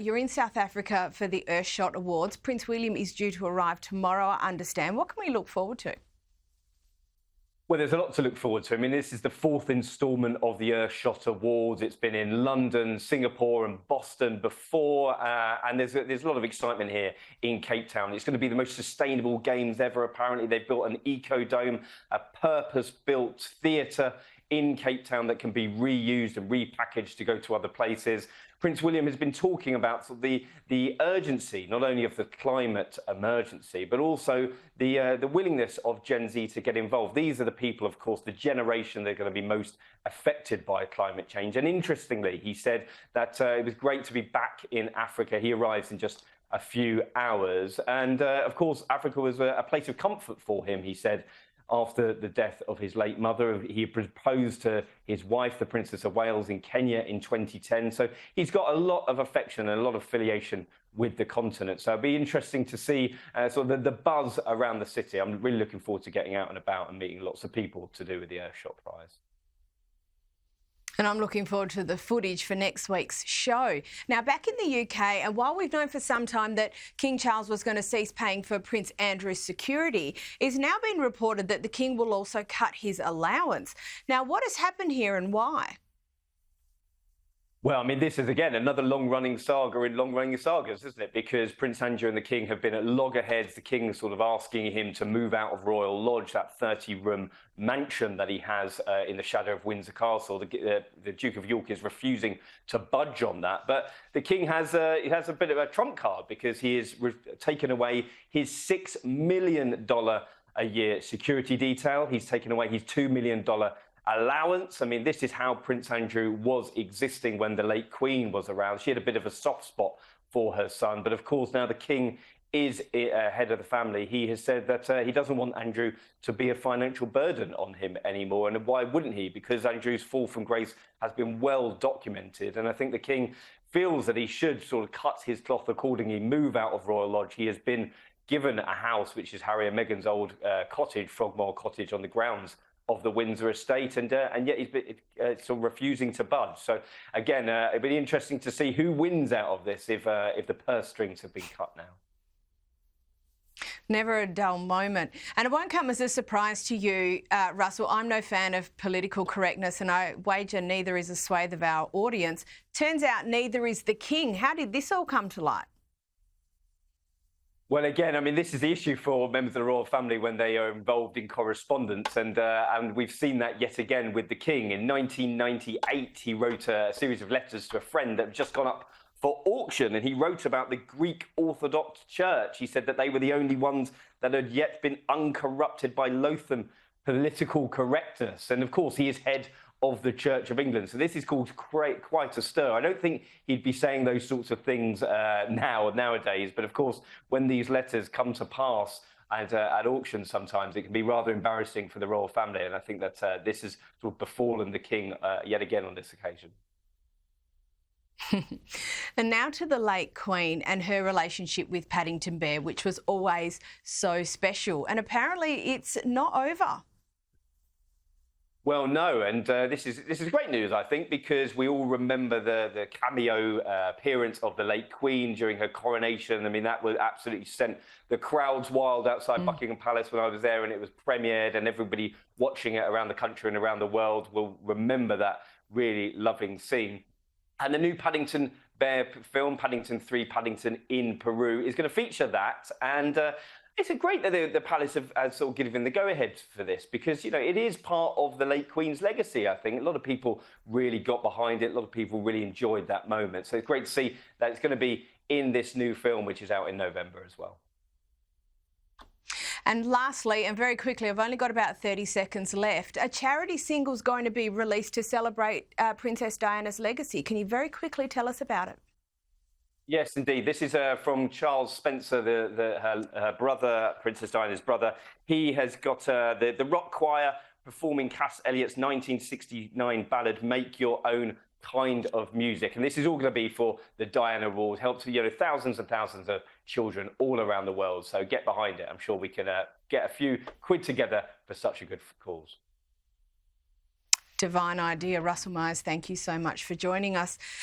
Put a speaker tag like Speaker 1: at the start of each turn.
Speaker 1: you're in South Africa for the Earthshot Awards. Prince William is due to arrive tomorrow, I understand. What can we look forward to?
Speaker 2: Well, there's a lot to look forward to. I mean, this is the fourth instalment of the Earthshot Awards. It's been in London, Singapore and Boston before, and there's a lot of excitement here in Cape Town. It's going to be the most sustainable games ever, apparently. They've built an eco-dome, a purpose-built theatre in Cape Town that can be reused and repackaged to go to other places. Prince William has been talking about the urgency, not only of the climate emergency, but also the willingness of Gen Z to get involved. These are the people, of course, the generation that are going to be most affected by climate change. And interestingly, he said that it was great to be back in Africa. He arrives in just a few hours. And of course, Africa was a place of comfort for him, he said. After the death of his late mother, he proposed to his wife, the Princess of Wales, in Kenya in 2010. So he's got a lot of affection and a lot of affiliation with the continent. So it'll be interesting to see sort of the buzz around the city. I'm really looking forward to getting out and about and meeting lots of people to do with the Earthshot Prize.
Speaker 1: And I'm looking forward to the footage for next week's show. Now, back in the UK, and while we've known for some time that King Charles was going to cease paying for Prince Andrew's security, it's now been reported that the King will also cut his allowance. Now, what has happened here and why?
Speaker 2: Well, I mean, this is, again, another long-running saga in long-running sagas, isn't it? Because Prince Andrew and the King have been at loggerheads. The King sort of asking him to move out of Royal Lodge, that 30-room mansion that he has in the shadow of Windsor Castle. The Duke of York is refusing to budge on that. But the King has a bit of a trump card because he has taken away his $6 million a year security detail. He's taken away his $2 million allowance. I mean, this is how Prince Andrew was existing when the late Queen was around. She had a bit of a soft spot for her son. But of course, now the King is head of the family. He has said that he doesn't want Andrew to be a financial burden on him anymore. And why wouldn't he? Because Andrew's fall from grace has been well documented. And I think the King feels that he should sort of cut his cloth accordingly, move out of Royal Lodge. He has been given a house, which is Harry and Meghan's old cottage, Frogmore Cottage, on the grounds of the Windsor estate, and yet he's been, sort of refusing to budge. So again, it'll be interesting to see who wins out of this if the purse strings have been cut now.
Speaker 1: Never a dull moment. And it won't come as a surprise to you, Russell. I'm no fan of political correctness, and I wager neither is a swathe of our audience. Turns out neither is the King. How did this all come to light?
Speaker 2: Well, again, I mean, this is the issue for members of the royal family when they are involved in correspondence, and we've seen that yet again with the King. In 1998, he wrote a series of letters to a friend that had just gone up for auction, and he wrote about the Greek Orthodox Church. He said that they were the only ones that had yet been uncorrupted by loathsome political correctness. And of course, he is head of the Church of England. So this is called quite a stir. I don't think he'd be saying those sorts of things nowadays. But of course, when these letters come to pass at auction, sometimes it can be rather embarrassing for the royal family. And I think that this has sort of befallen the King yet again on this occasion.
Speaker 1: And now to the late Queen and her relationship with Paddington Bear, which was always so special. And apparently it's not over.
Speaker 2: Well, no, and this is great news, I think, because we all remember the cameo appearance of the late Queen during her coronation. I mean, that was absolutely sent the crowds wild outside Buckingham Palace when I was there, and it was premiered, and everybody watching it around the country and around the world will remember that really loving scene. And the new Paddington Bear film, Paddington 3, Paddington in Peru, is going to feature that. And it's great that the Palace have sort of given the go-ahead for this because, you know, it is part of the late Queen's legacy, I think. A lot of people really got behind it. A lot of people really enjoyed that moment. So it's great to see that it's going to be in this new film, which is out in November as well.
Speaker 1: And lastly, and very quickly, I've only got about 30 seconds left, a charity single is going to be released to celebrate Princess Diana's legacy. Can you very quickly tell us about it?
Speaker 2: Yes, indeed. This is from Charles Spencer, her brother, Princess Diana's brother. He has got the rock choir performing Cass Elliott's 1969 ballad, Make Your Own Kind of Music. And this is all going to be for the Diana Award, help to, you know, thousands and thousands of children all around the world. So get behind it. I'm sure we can get a few quid together for such a good cause.
Speaker 1: Divine idea. Russell Myers, thank you so much for joining us.